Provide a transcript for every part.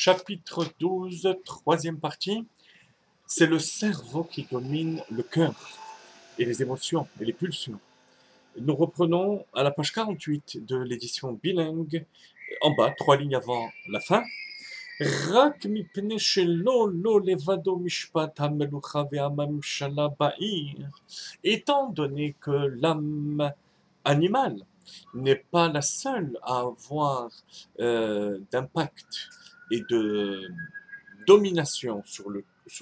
Chapitre 12, troisième partie, c'est le cerveau qui domine le cœur et les émotions et les pulsions. Nous reprenons à la page 48 de l'édition bilingue, en bas, 3 lignes avant la fin. רק מפני שלא לא לבדו משפט המלוכה והממשלה בעיר, étant donné que l'âme animale n'est pas la seule à avoir d'impact et de domination sur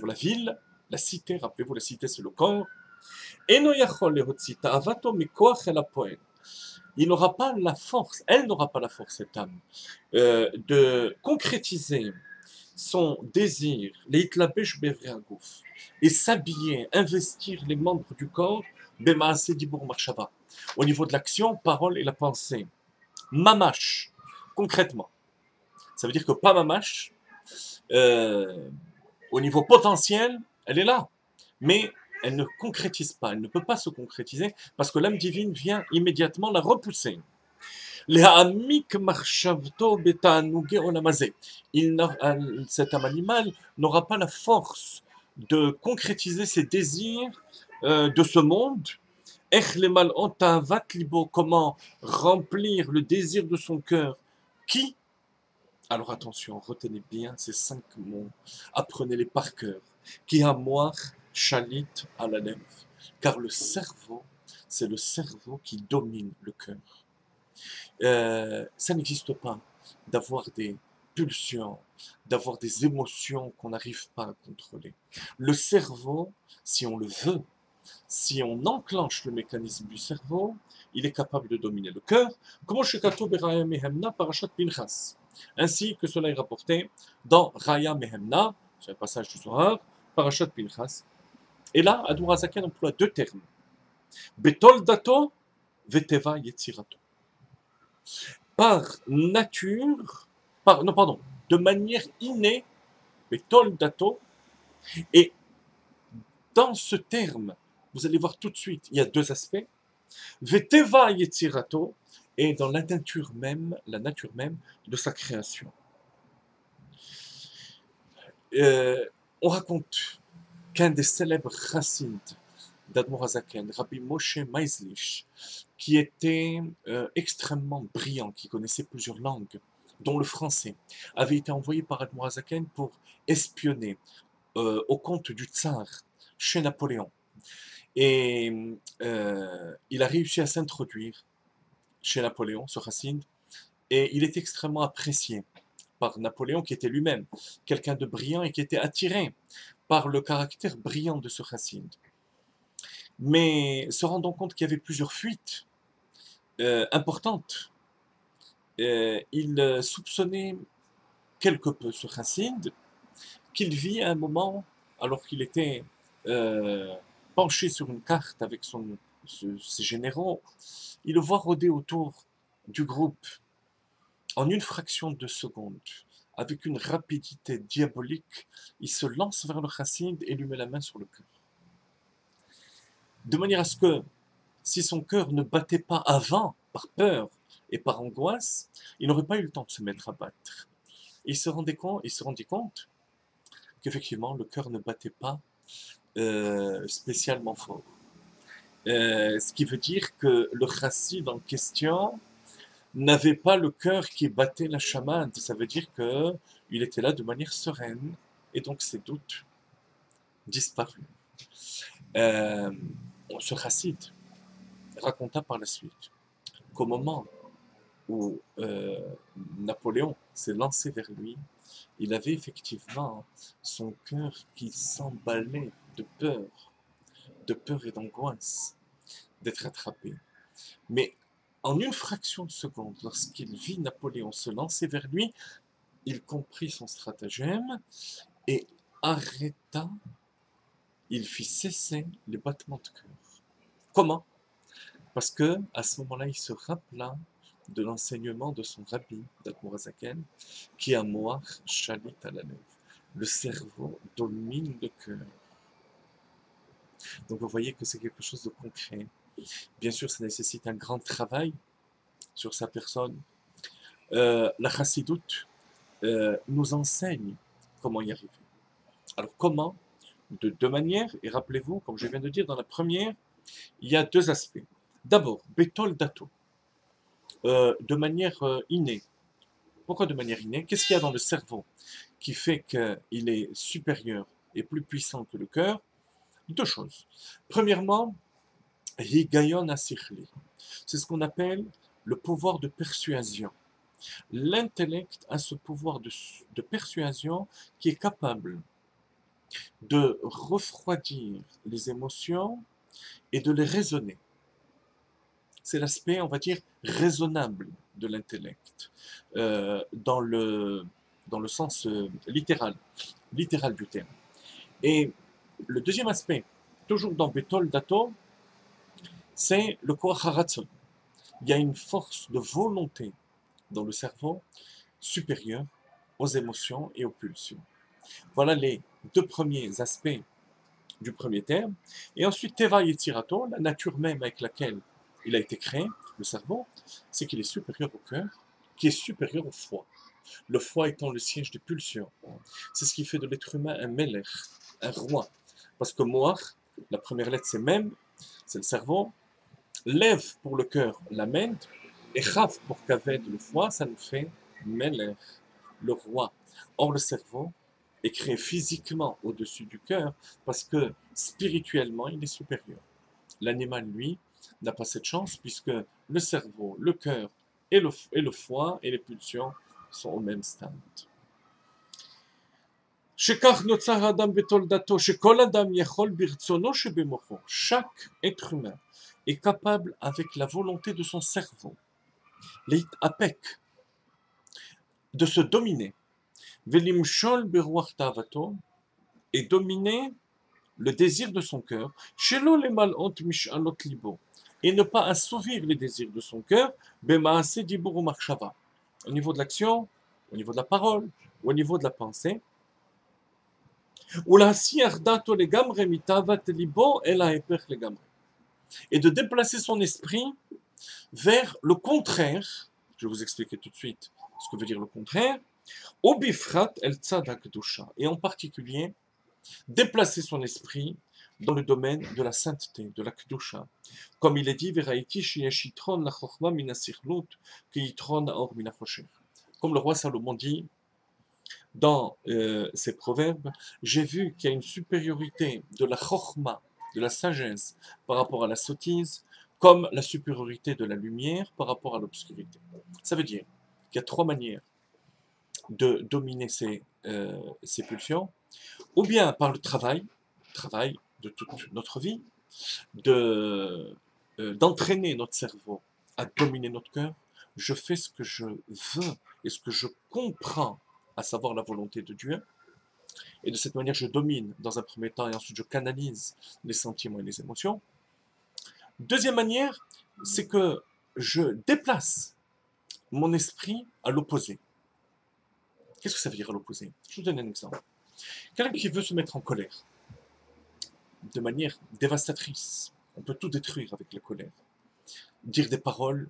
la ville, la cité, rappelez-vous, la cité c'est le corps, אינו יכול להוציא תאוותו מכוח אל הפועל. Il n'aura pas la force, elle n'aura pas la force, cette âme, de concrétiser son désir, להתלבש באברי הגוף, et s'habiller, investir les membres du corps, במעשה דיבור מחשבה, au niveau de l'action, parole et la pensée. Mamash, concrètement. Ça veut dire que pas mamash, au niveau potentiel, elle est là, mais elle ne concrétise pas, elle ne peut pas se concrétiser parce que l'âme divine vient immédiatement la repousser. Cet âme animal n'aura pas la force de concrétiser ses désirs de ce monde. Comment remplir le désir de son cœur qui, alors attention, retenez bien ces 5 mots, apprenez-les par cœur, qui a moi chalit à la lèvre, car le cerveau, c'est le cerveau qui domine le cœur. Ça n'existe pas d'avoir des pulsions, d'avoir des émotions qu'on n'arrive pas à contrôler. Le cerveau, si on le veut, si on enclenche le mécanisme du cerveau, il est capable de dominer le cœur, ainsi que cela est rapporté dans Raya Mehemna, c'est un passage du Zohar, Parashat Pinchas. Et là, Admor HaZaken emploie 2 termes, Betol Dato, Veteva Yetzirato. Par nature, de manière innée, Betol Dato, et dans ce terme, vous allez voir tout de suite, il y a 2 aspects, Veteva Yetzirato, et dans la nature même de sa création. On raconte qu'un des célèbres chassides d'Admor HaZaken, Rabbi Moshe Maizlish, qui était extrêmement brillant, qui connaissait plusieurs langues, dont le français, avait été envoyé par Admor HaZaken pour espionner au compte du tsar chez Napoléon. Et il a réussi à s'introduire chez Napoléon, ce chassid, et il est extrêmement apprécié par Napoléon, qui était lui-même quelqu'un de brillant et qui était attiré par le caractère brillant de ce chassid. Mais se rendant compte qu'il y avait plusieurs fuites importantes, il soupçonnait quelque peu ce chassid, qu'il vit à un moment, alors qu'il était penché sur une carte avec ses généraux, il le voit rôder autour du groupe en une fraction de seconde, avec une rapidité diabolique, il se lance vers le chassid et lui met la main sur le cœur. De manière à ce que, si son cœur ne battait pas avant, par peur et par angoisse, il n'aurait pas eu le temps de se mettre à battre. Et il se rendit compte qu'effectivement, le cœur ne battait pas spécialement fort. Ce qui veut dire que le chassid en question n'avait pas le cœur qui battait la chamade. Ça veut dire qu'il était là de manière sereine, et donc ses doutes disparus. Ce chassid raconta par la suite qu'au moment où Napoléon s'est lancé vers lui, il avait effectivement son cœur qui s'emballait de peur et d'angoisse d'être attrapé. Mais en une fraction de seconde, lorsqu'il vit Napoléon se lancer vers lui, il comprit son stratagème et arrêta, il fit cesser les battements de cœur. Comment? Parce que à ce moment-là, il se rappela de l'enseignement de son rabbi, d'Admor HaZaken, qui a moach chalit à la lèvre. Le cerveau domine le cœur. Donc vous voyez que c'est quelque chose de concret. Bien sûr, ça nécessite un grand travail sur sa personne. La chassidoute nous enseigne comment y arriver. Alors comment? De deux manières, et rappelez-vous, comme je viens de dire, dans la première, il y a deux aspects. D'abord, Bétol Dato, de manière innée. Pourquoi de manière innée? Qu'est-ce qu'il y a dans le cerveau qui fait qu'il est supérieur et plus puissant que le cœur? Deux choses. Premièrement, Higayon Asirli. C'est ce qu'on appelle le pouvoir de persuasion. L'intellect a ce pouvoir de persuasion qui est capable de refroidir les émotions et de les raisonner. C'est l'aspect, on va dire, raisonnable de l'intellect, dans le sens littéral du terme. Et le deuxième aspect, toujours dans Bétol Dato, c'est le Koach HaRatzon. Il y a une force de volonté dans le cerveau supérieure aux émotions et aux pulsions. Voilà les deux premiers aspects du premier terme. Et ensuite, Teva Yetzirato, la nature même avec laquelle il a été créé, le cerveau, c'est qu'il est supérieur au cœur, qui est supérieur au foie. Le foie étant le siège des pulsions. C'est ce qui fait de l'être humain un melech, un roi. Parce que Moach, la première lettre c'est même, c'est le cerveau. Lève pour le cœur, la ment, et Chaf pour Kaved, le foie, ça nous fait melech, le roi. Or, le cerveau est créé physiquement au-dessus du cœur parce que spirituellement, il est supérieur. L'animal, lui, n'a pas cette chance puisque le cerveau, le cœur et le foie et les pulsions sont au même stade. Chaque être humain est capable, avec la volonté de son cerveau, de se dominer, et dominer le désir de son cœur, et ne pas assouvir les désirs de son cœur, au niveau de l'action, au niveau de la parole, ou au niveau de la pensée, et de déplacer son esprit vers le contraire. Je vais vous expliquer tout de suite ce que veut dire le contraire. Et en particulier, déplacer son esprit dans le domaine de la sainteté, de la kedusha. Comme il est dit, comme le roi Salomon dit dans ses proverbes, j'ai vu qu'il y a une supériorité de la chokhma, de la sagesse, par rapport à la sottise, comme la supériorité de la lumière par rapport à l'obscurité. Ça veut dire qu'il y a trois manières de dominer ces pulsions, ou bien par le travail de toute notre vie, d'entraîner notre cerveau à dominer notre cœur. Je fais ce que je veux et ce que je comprends, à savoir la volonté de Dieu. Et de cette manière, je domine dans un premier temps et ensuite je canalise les sentiments et les émotions. Deuxième manière, c'est que je déplace mon esprit à l'opposé. Qu'est-ce que ça veut dire à l'opposé? Je vous donne un exemple. Quelqu'un qui veut se mettre en colère, de manière dévastatrice, on peut tout détruire avec la colère. Dire des paroles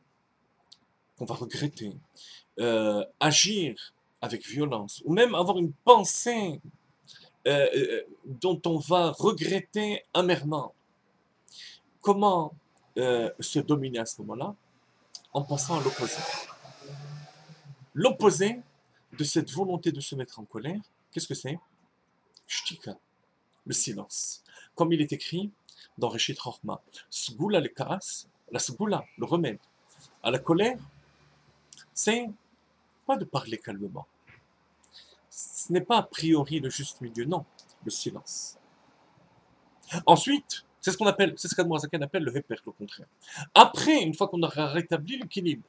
qu'on va regretter, agir avec violence, ou même avoir une pensée dont on va regretter amèrement. Comment se dominer à ce moment-là? En pensant à l'opposé. L'opposé de cette volonté de se mettre en colère, qu'est-ce que c'est? Shtika, le silence. Comme il est écrit dans Reshit Rochma, Sgula le karas, la sgula, le remède à la colère, c'est pas de parler calmement. Ce n'est pas a priori le juste milieu, non, le silence. Ensuite, c'est ce qu'Admorazaken appelle le heper, le contraire. Après, une fois qu'on aura rétabli l'équilibre,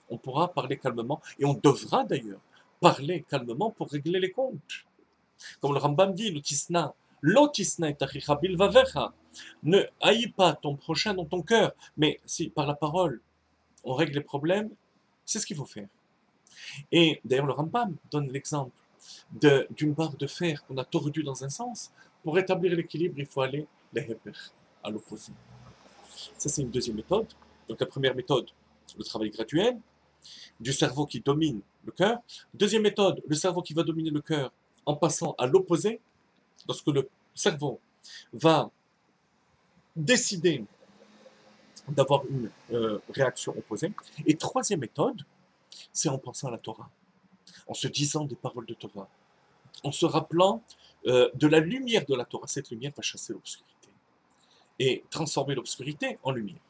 on pourra parler calmement, et on devra d'ailleurs parler calmement pour régler les comptes. Comme le Rambam dit, l'otisna est achicha bilvavecha. Ne haïs pas ton prochain dans ton cœur, mais si par la parole on règle les problèmes, c'est ce qu'il faut faire. Et d'ailleurs, le Rambam donne l'exemple d'une barre de fer qu'on a tordue dans un sens. Pour rétablir l'équilibre, il faut aller à l'opposé. Ça, c'est une deuxième méthode. Donc, la première méthode, le travail graduel, du cerveau qui domine le cœur. Deuxième méthode, le cerveau qui va dominer le cœur en passant à l'opposé, lorsque le cerveau va décider d'avoir une réaction opposée. Et troisième méthode, c'est en pensant à la Torah, en se disant des paroles de Torah, en se rappelant de la lumière de la Torah. Cette lumière va chasser l'obscurité et transformer l'obscurité en lumière.